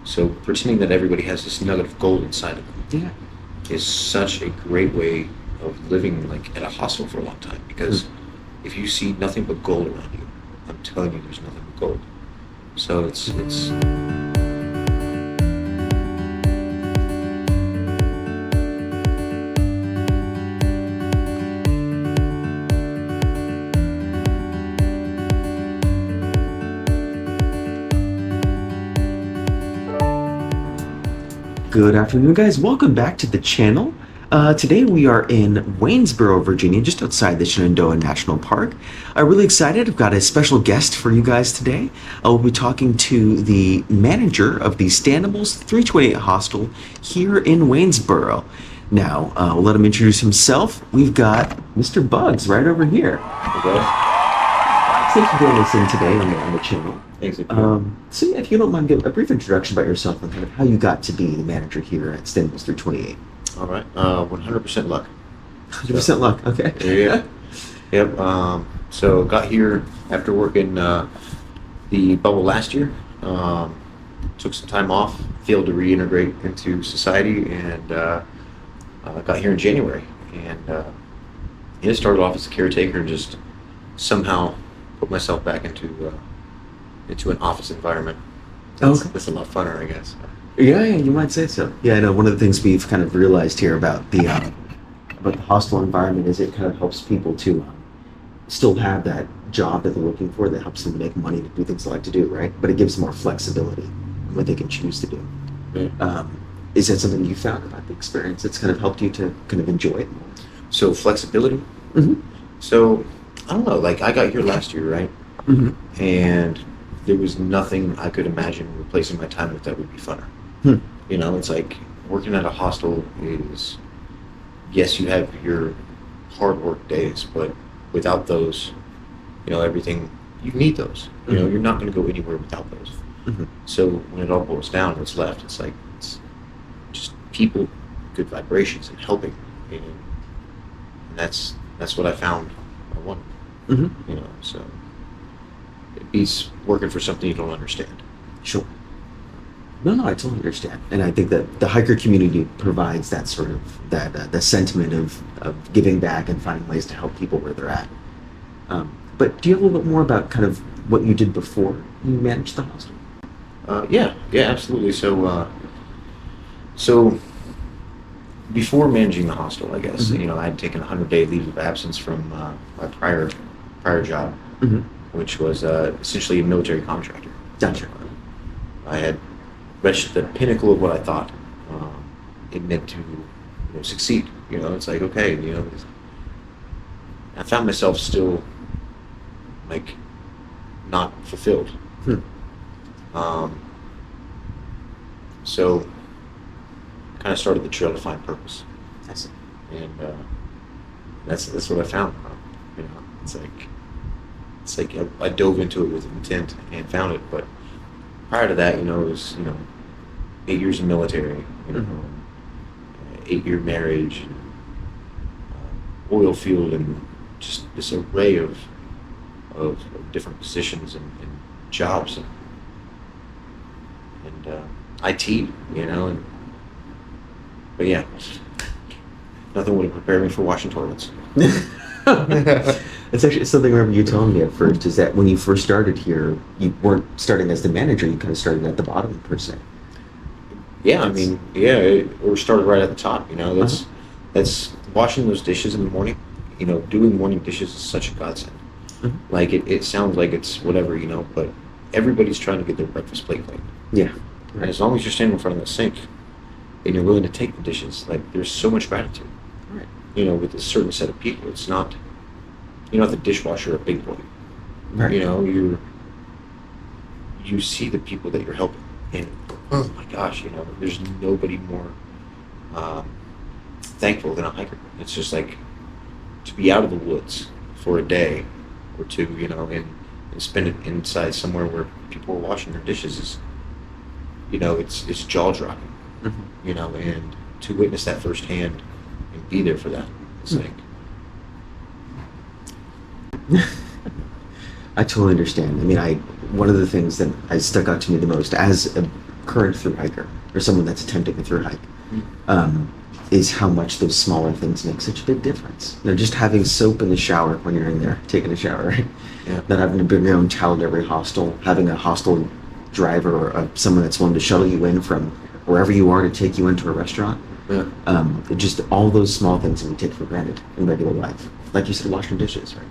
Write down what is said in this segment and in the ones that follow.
So pretending that everybody has this nugget of gold inside of them Yeah. is such a great way of living like at a hostel for a long time because if you see nothing but gold around you, I'm telling you there's nothing but gold. So it's Good afternoon, guys. Welcome back to the channel. Today we are in Waynesboro, Virginia, just outside the Shenandoah National Park. I'm really excited. I've got a special guest for you guys today. We'll be talking to the manager of the Standables 328 Hostel here in Waynesboro. Now, we'll let him introduce himself. We've got Mr. Bugs right over here. okay. Thanks for joining us in today on the channel. Thanks. So yeah, if you don't mind, give a brief introduction about yourself and kind of how you got to be the manager here at Standables 328. All right. 100% luck. 100% luck. Okay. Yeah. Yep. So got here after working the bubble last year. Took some time off, failed to reintegrate into society, and got here in January. And it started off as a caretaker and just somehow put myself back into an office environment. Okay. That's a lot funner, I guess. Yeah, you might say so. Yeah, I know one of the things we've kind of realized here about the hostel environment is it kind of helps people to still have that job that they're looking for that helps them make money to do things they like to do, right? But it gives them more flexibility in what they can choose to do. Yeah. Is that something you found about the experience that's kind of helped you to kind of enjoy it more? So flexibility. Mm-hmm. So I don't know. Like I got here last year, right? Mm-hmm. And there was nothing I could imagine replacing my time with that would be funner. You know, it's like working at a hostel is, yes, you have your hard work days, but without those, you know, everything, you need those. You know, you're not going to go anywhere without those. Mm-hmm. So when it all boils down, what's left, it's like, it's just people, good vibrations and helping. And that's what I found I wanted. Mm-hmm. You know, so it beats working for something you don't understand. Sure. No, I totally understand, and I think that the hiker community provides that sort of the sentiment of giving back and finding ways to help people where they're at. But do you have a little bit more about kind of what you did before you managed the hostel? Yeah, absolutely. So before managing the hostel, I guess Mm-hmm. you know I had taken a 100-day leave of absence from my prior job, Mm-hmm. which was essentially a military contractor. Gotcha. I had reached the pinnacle of what I thought it meant to succeed. You know, it's like okay, you know, I found myself still like not fulfilled. So kind of started the trail to find purpose, I see. and that's what I found. You know, it's like I dove into it with intent and found it. But prior to that, you know, it was 8 years in military, you know, 8-year marriage, oil field, and just this array of different positions and jobs and IT, you know, but yeah, nothing would have prepared me for washing toilets. It's actually something I remember you telling me at first, is that when you first started here, you weren't starting as the manager, you kind of started at the bottom, per se. Yeah, I mean, or started right at the top, you know, that's washing those dishes in the morning, you know, doing morning dishes is such a godsend. Mm-hmm. Like, it sounds like it's whatever, you know, but everybody's trying to get their breakfast plate clean. Yeah. And as long as you're standing in front of the sink and you're willing to take the dishes, like, there's so much gratitude. Right. You know, with a certain set of people, it's not, you're not the dishwasher a big boy. Right. You know, you see the people that you're helping, and oh my gosh, you know, there's nobody more thankful than a hiker. It's just like to be out of the woods for a day or two, you know, and spend it inside somewhere where people are washing their dishes is, you know, it's jaw dropping, Mm-hmm. you know, and to witness that firsthand and be there for that, it's like. I totally understand. I mean, one of the things that stuck out to me the most as current through hiker or someone that's attempting a through hike, is how much those smaller things make such a big difference. Just having soap in the shower when you're in there taking a shower, right? Yeah. Not having to bring your own towel to every hostel, having a hostel driver or someone that's willing to shuttle you in from wherever you are to take you into a restaurant. Yeah. Just all those small things that we take for granted in regular life. Like you said, washing dishes, right?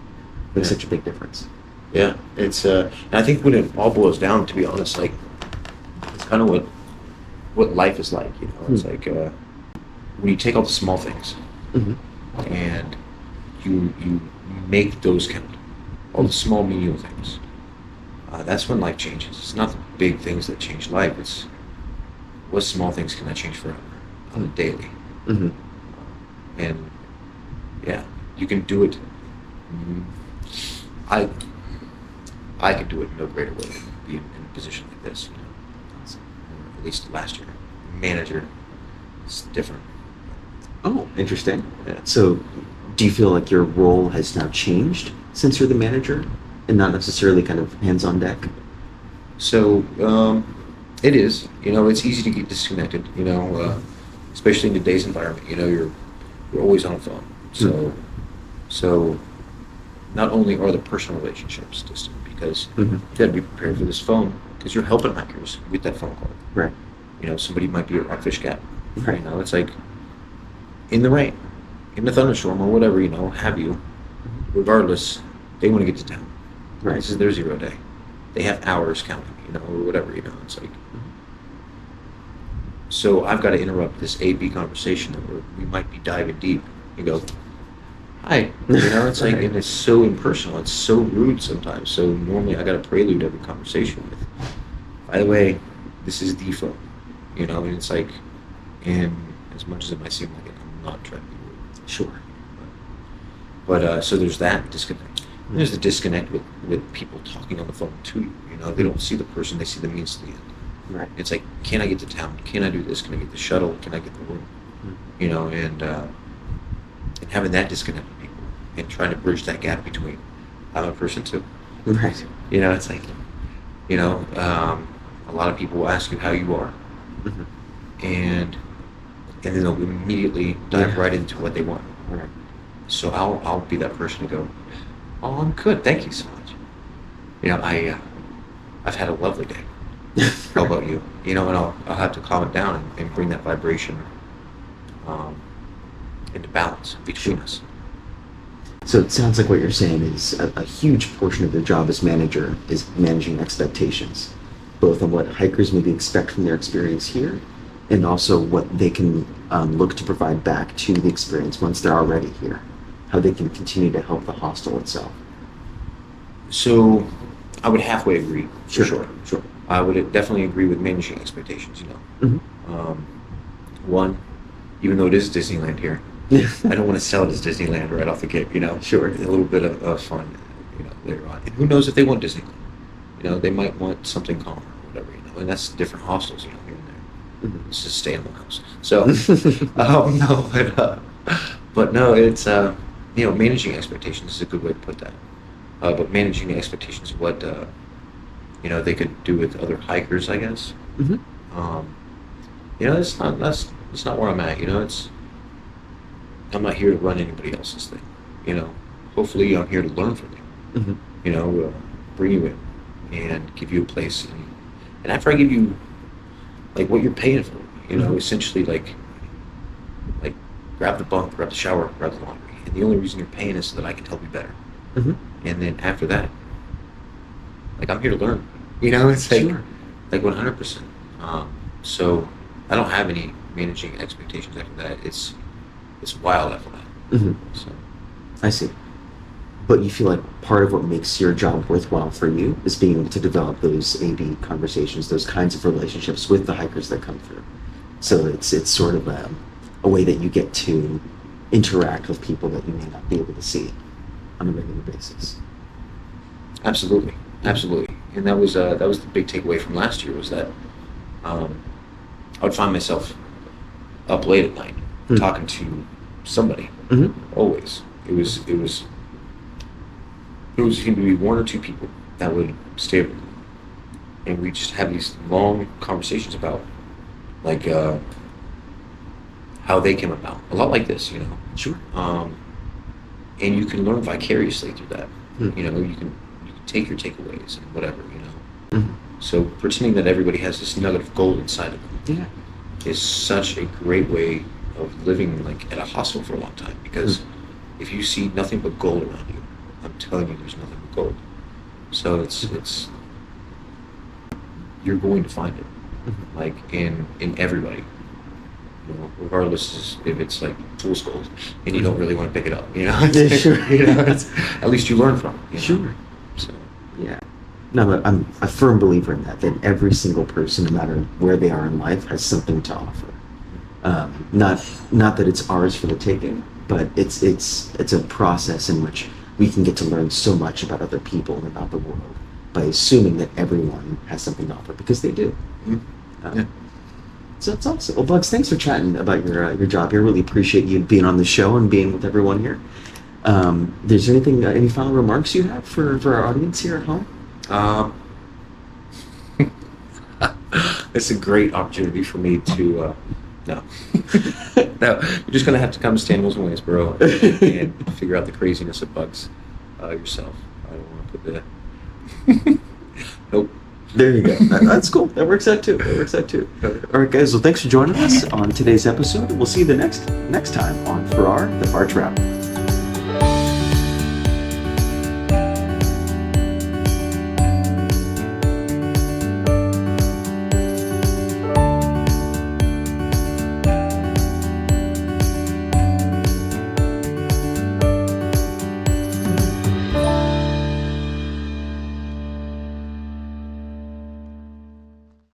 Makes Yeah. such a big difference. Yeah, it's and I think when it all boils down, to be honest, like it's kind of what life is like. It's like when you take all the small things and you make those count, all the small menial things. That's when life changes. It's not the big things that change life. It's what small things can I change forever on a daily. And yeah, you can do it. I could do it in no greater way than be in a position like this. Or at least last year, manager, it's different. Oh, interesting. Yeah. So, do you feel like your role has now changed since you're the manager and not necessarily kind of hands on deck? So it is. It's easy to get disconnected. Especially in today's environment. You're always on a phone. So not only are the personal relationships distant because you got to be prepared for this phone because you're helping hikers with that phone call. Right. Somebody might be a rockfish cat. Right. It's like in the rain, in the thunderstorm, or whatever. Have you. Regardless, they want to get to town. Right. This is their 0 day. They have hours counting. Or whatever. It's like. So I've got to interrupt this A/B conversation where we might be diving deep. You go, hi. It's like, and it's so impersonal. It's so rude sometimes. So normally I got to prelude every conversation with, by the way, this is the phone. And it's like, and as much as it might seem like it, I'm not trying to be rude. Sure. But so there's that disconnect. And there's the disconnect with people talking on the phone to you. They don't see the person, they see the means to the end. Right. It's like, can I get to town? Can I do this? Can I get the shuttle? Can I get the room? And having that disconnect with people and trying to bridge that gap between I'm a person too. Right. It's like, a lot of people will ask you how you are, and then they'll immediately dive right into what they want. Right. So I'll be that person to go, oh, I'm good, thank you so much. I've had a lovely day. How about you? And I'll have to calm it down and bring that vibration into balance between us. So it sounds like what you're saying is a huge portion of the job as manager is managing expectations, both on what hikers maybe expect from their experience here, and also what they can look to provide back to the experience once they're already here, how they can continue to help the hostel itself. So I would halfway agree, for sure. Sure. I would definitely agree with managing expectations, One, even though it is Disneyland here, I don't want to sell it as Disneyland right off the gate, Sure. A little bit of fun, later on. And who knows if they want Disneyland? They might want something calmer or whatever, and that's different hostels, here and there. It's just stay in the house. So, no, but no, it's, managing expectations is a good way to put that. But managing the expectations of what, they could do with other hikers, I guess. That's not where I'm at. I'm not here to run anybody else's thing. Hopefully I'm here to learn from you. Bring you in and give you a place, and after I give you like what you're paying for, essentially like grab the bunk, grab the shower, grab the laundry, and the only reason you're paying is so that I can help you better. And then after that, like I'm here to learn. It's like Sure. like 100%. So I don't have any managing expectations after that. It's wild after that. So I see. But you feel like part of what makes your job worthwhile for you is being able to develop those A/B conversations, those kinds of relationships with the hikers that come through. So it's sort of a way that you get to interact with people that you may not be able to see on a regular basis. absolutely, and that was the big takeaway from last year was that I would find myself up late at night talking to somebody. Always, it was going to be one or two people that would stay up and we just have these long conversations about like how they came about. A lot like this, you know. Sure. And you can learn vicariously through that. Mm. You know, you can take your takeaways and whatever, you know. Mhm. So pretending that everybody has this nugget of gold inside of them Yeah. is such a great way of living like at a hostel for a long time, because if you see nothing but gold around you, I'm telling you there's nothing but gold. So it's you're going to find it Mhm. like in everybody, you know, regardless if it's like fool's gold and you don't really want to pick it up, you know. Yeah, sure. You know, at least you learn from it, you know? Sure. So Yeah. No, but I'm a firm believer in that every single person, no matter where they are in life, has something to offer. Not that it's ours for the taking, but it's a process in which we can get to learn so much about other people and about the world by assuming that everyone has something to offer, because they do. mhm. Um, Yeah. So that's awesome. Well, Bugs, thanks for chatting about your job here. Really appreciate you being on the show and being with everyone here. Is there anything, any final remarks you have for our audience here at home? Um, it's a great opportunity for me to, no. No, you're just going to have to come to Stanwell's in Waynesboro and figure out the craziness of bugs yourself. I don't want to put the. Nope. There you go. That's cool. That works out too. All right, guys. Well, thanks for joining us on today's episode. We'll see you the next time on Farrar the Bar Traveler.